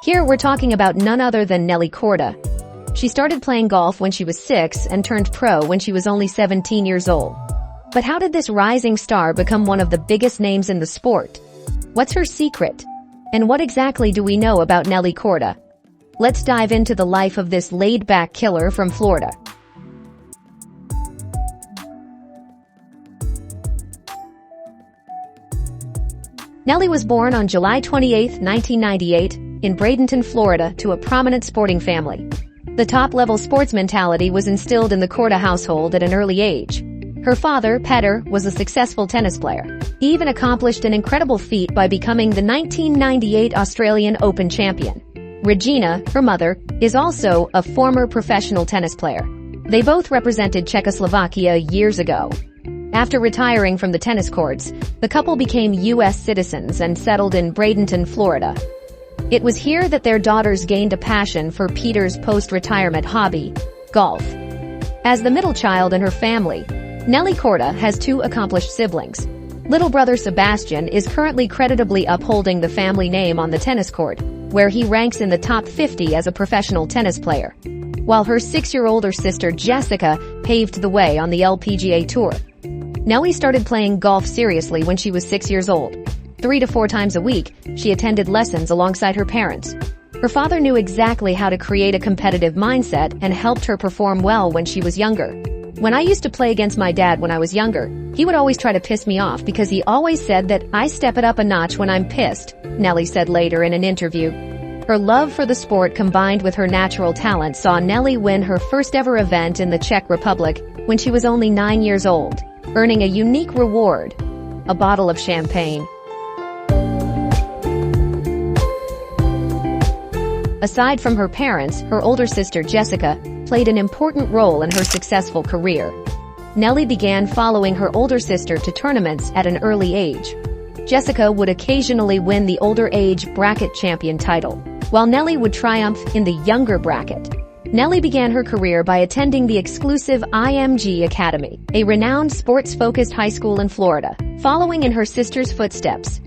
Here we're talking about none other than Nelly Korda. She started playing golf when she was 6 and turned pro when she was only 17 years old. But how did this rising star become one of the biggest names in the sport? What's her secret? And what exactly do we know about Nelly Korda? Let's dive into the life of this laid-back killer from Florida. Nelly was born on July 28, 1998, in Bradenton, Florida, to a prominent sporting family. The top-level sports mentality was instilled in the Korda household at an early age. Her father, Petr, was a successful tennis player. He even accomplished an incredible feat by becoming the 1998 Australian Open champion. Regina, her mother, is also a former professional tennis player. They both represented Czechoslovakia years ago. After retiring from the tennis courts, the couple became U.S. citizens and settled in Bradenton, Florida. It was here that their daughters gained a passion for Peter's post-retirement hobby, golf. As the middle child in her family, Nelly Korda has 2 accomplished siblings. Little brother Sebastian is currently creditably upholding the family name on the tennis court, where he ranks in the top 50 as a professional tennis player, while her 6-year-older sister Jessica paved the way on the LPGA Tour. Nelly started playing golf seriously when she was 6 years old. 3 to 4 times a week, she attended lessons alongside her parents. Her father knew exactly how to create a competitive mindset and helped her perform well when she was younger. When I used to play against my dad when I was younger, he would always try to piss me off because he always said that I step it up a notch when I'm pissed, Nelly said later in an interview. Her love for the sport combined with her natural talent saw Nelly win her first ever event in the Czech Republic when she was only 9 years old, earning a unique reward, a bottle of champagne. Aside from her parents, her older sister Jessica played an important role in her successful career. Nelly began following her older sister to tournaments at an early age. Jessica would occasionally win the older age bracket champion title, while Nelly would triumph in the younger bracket. Nelly began her career by attending the exclusive IMG Academy, a renowned sports-focused high school in Florida, following in her sister's footsteps.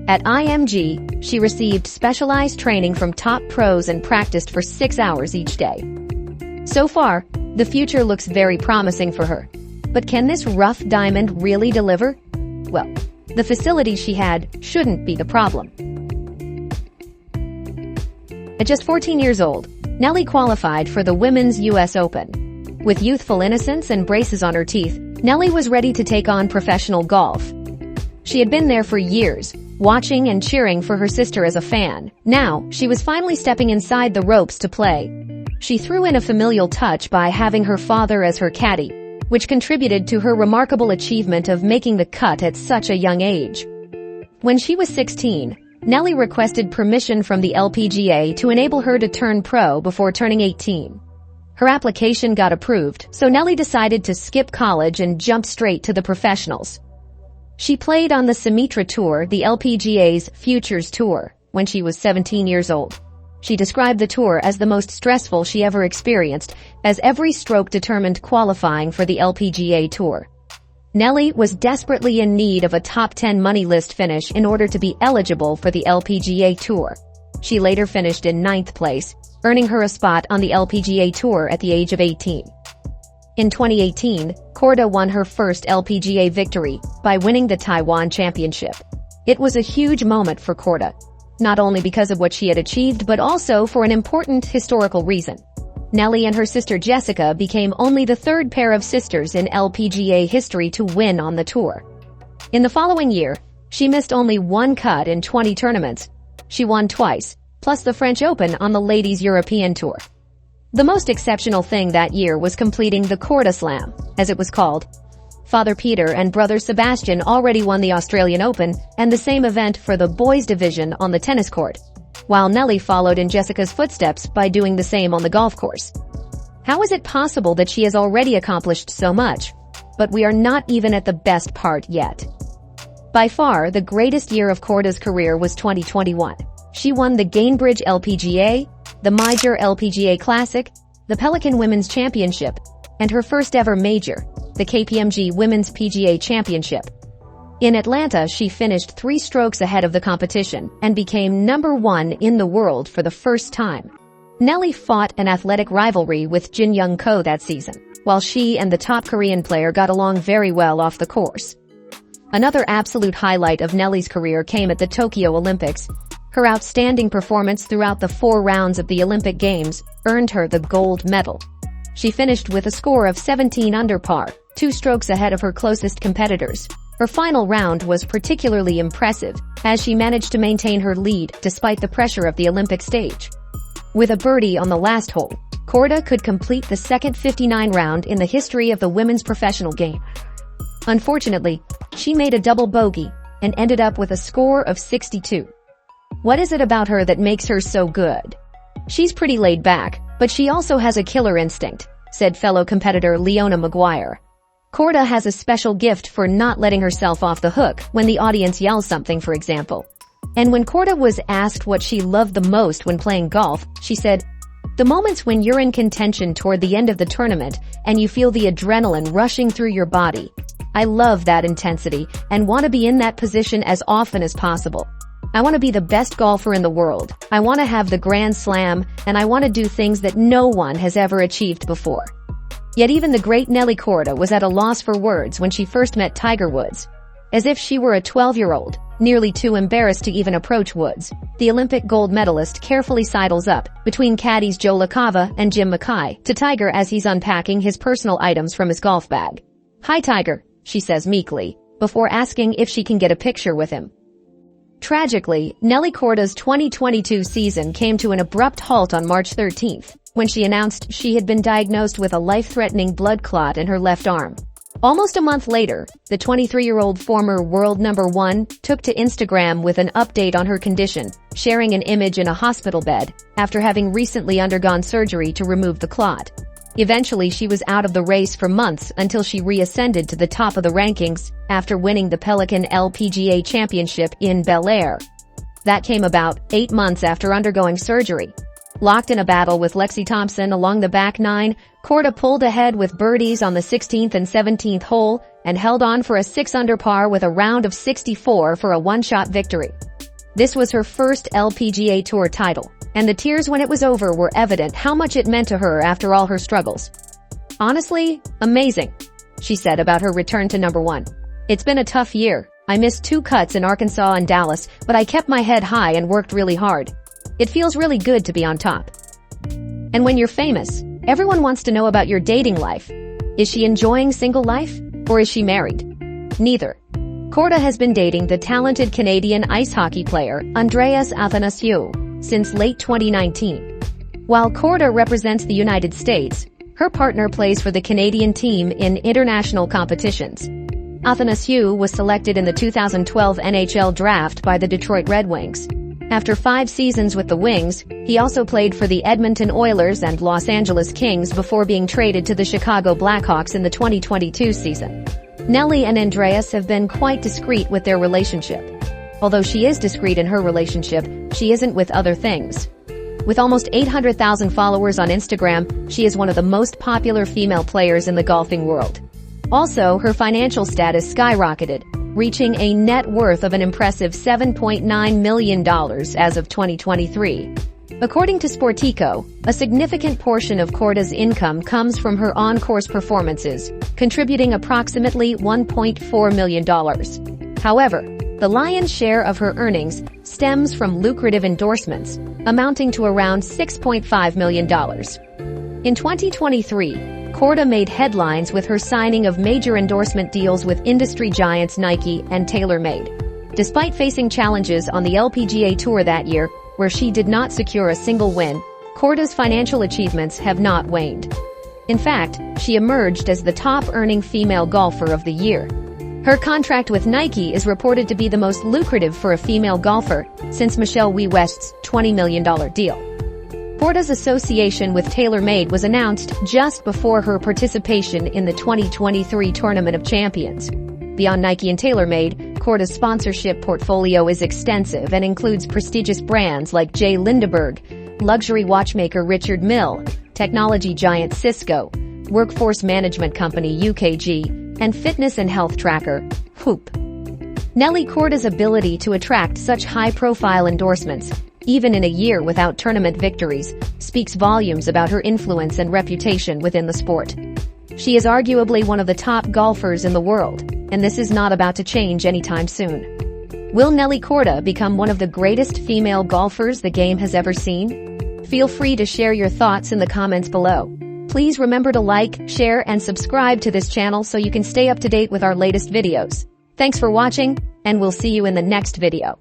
At IMG, she received specialized training from top pros and practiced for 6 hours each day. So far, the future looks very promising for her. But can this rough diamond really deliver? Well, the facility she had shouldn't be the problem. At just 14 years old, Nelly qualified for the Women's U.S. Open. With youthful innocence and braces on her teeth, Nelly was ready to take on professional golf. She had been there for years, watching and cheering for her sister as a fan. Now, she was finally stepping inside the ropes to play. She threw in a familial touch by having her father as her caddy, which contributed to her remarkable achievement of making the cut at such a young age. When she was 16, Nelly requested permission from the LPGA to enable her to turn pro before turning 18. Her application got approved, so Nelly decided to skip college and jump straight to the professionals. She played on the Sumitra Tour, the LPGA's Futures Tour, when she was 17 years old. She described the tour as the most stressful she ever experienced, as every stroke determined qualifying for the LPGA Tour. Nelly was desperately in need of a top 10 money list finish in order to be eligible for the LPGA Tour. She later finished in 9th place, earning her a spot on the LPGA Tour at the age of 18. In 2018, Korda won her first LPGA victory by winning the Taiwan Championship. It was a huge moment for Korda, not only because of what she had achieved but also for an important historical reason. Nelly and her sister Jessica became only the 3rd pair of sisters in LPGA history to win on the tour. In the following year, she missed only 1 cut in 20 tournaments. She won twice, plus the French Open on the Ladies European Tour. The most exceptional thing that year was completing the Korda Slam, as it was called. Father Peter and brother Sebastian already won the Australian Open and the same event for the boys division on the tennis court, while Nelly followed in Jessica's footsteps by doing the same on the golf course. How is it possible that she has already accomplished so much? But we are not even at the best part yet. By far, the greatest year of Korda's career was 2021. She won the Gainbridge LPGA, the Major LPGA Classic, the Pelican Women's Championship, and her first ever major, the KPMG Women's PGA Championship. In Atlanta, she finished 3 strokes ahead of the competition and became #1 in the world for the first time. Nelly fought an athletic rivalry with Jin Young-ko that season, while she and the top Korean player got along very well off the course. Another absolute highlight of Nelly's career came at the Tokyo Olympics. Her outstanding performance throughout the 4 rounds of the Olympic Games earned her the gold medal. She finished with a score of 17 under par, 2 strokes ahead of her closest competitors. Her final round was particularly impressive, as she managed to maintain her lead despite the pressure of the Olympic stage. With a birdie on the last hole, Korda could complete the second 59 round in the history of the women's professional game. Unfortunately, she made a double bogey and ended up with a score of 62. What is it about her that makes her so good? She's pretty laid back, but she also has a killer instinct, said fellow competitor Leona Maguire. Korda has a special gift for not letting herself off the hook when the audience yells something, for example. And when Korda was asked what she loved the most when playing golf, she said, "The moments when you're in contention toward the end of the tournament and you feel the adrenaline rushing through your body. I love that intensity and want to be in that position as often as possible. I want to be the best golfer in the world. I want to have the Grand Slam, and I want to do things that no one has ever achieved before." Yet even the great Nelly Korda was at a loss for words when she first met Tiger Woods. As if she were a 12-year-old, nearly too embarrassed to even approach Woods, the Olympic gold medalist carefully sidles up between caddies Joe LaCava and Jim Mackay to Tiger as he's unpacking his personal items from his golf bag. "Hi, Tiger," she says meekly, before asking if she can get a picture with him. Tragically, Nelly Korda's 2022 season came to an abrupt halt on March 13th, when she announced she had been diagnosed with a life-threatening blood clot in her left arm. Almost a month later, the 23-year-old former world #1 took to Instagram with an update on her condition, sharing an image in a hospital bed after having recently undergone surgery to remove the clot. Eventually, she was out of the race for months until she reascended to the top of the rankings after winning the Pelican LPGA Championship in Bel Air. That came about 8 months after undergoing surgery. Locked in a battle with Lexi Thompson along the back 9, Korda pulled ahead with birdies on the 16th and 17th hole and held on for a 6 under par with a round of 64 for a one-shot victory. This was her first LPGA Tour title, and the tears when it was over were evident how much it meant to her after all her struggles. "Honestly, amazing," she said about her return to #1. "It's been a tough year. I missed 2 cuts in Arkansas and Dallas, but I kept my head high and worked really hard. It feels really good to be on top." And when you're famous, everyone wants to know about your dating life. Is she enjoying single life, or is she married? Neither. Korda has been dating the talented Canadian ice hockey player Andreas Athanasiou since late 2019. While Korda represents the United States, her partner plays for the Canadian team in international competitions. Athanasiou was selected in the 2012 NHL draft by the Detroit Red Wings. After 5 seasons with the Wings, he also played for the Edmonton Oilers and Los Angeles Kings before being traded to the Chicago Blackhawks in the 2022 season. Nelly and Andreas have been quite discreet with their relationship. Although she is discreet in her relationship, she isn't with other things. With almost 800,000 followers on Instagram, she is one of the most popular female players in the golfing world. Also, her financial status skyrocketed, reaching a net worth of an impressive $7.9 million as of 2023. According to Sportico, a significant portion of Korda's income comes from her on-course performances, contributing approximately $1.4 million. However, the lion's share of her earnings stems from lucrative endorsements, amounting to around $6.5 million. In 2023, Korda made headlines with her signing of major endorsement deals with industry giants Nike and TaylorMade. Despite facing challenges on the LPGA Tour that year, where she did not secure a single win, Korda's financial achievements have not waned. In fact, she emerged as the top-earning female golfer of the year. Her contract with Nike is reported to be the most lucrative for a female golfer since Michelle Wie West's $20 million deal. Korda's association with TaylorMade was announced just before her participation in the 2023 Tournament of Champions. Beyond Nike and TaylorMade, Korda's sponsorship portfolio is extensive and includes prestigious brands like J. Lindeberg, luxury watchmaker Richard Mille, technology giant Cisco, workforce management company UKG, and fitness and health tracker Whoop. Nelly Korda's ability to attract such high-profile endorsements, even in a year without tournament victories, speaks volumes about her influence and reputation within the sport. She is arguably one of the top golfers in the world, and this is not about to change anytime soon. Will Nelly Korda become one of the greatest female golfers the game has ever seen? Feel free to share your thoughts in the comments below. Please remember to like, share, and subscribe to this channel so you can stay up to date with our latest videos. Thanks for watching, and we'll see you in the next video.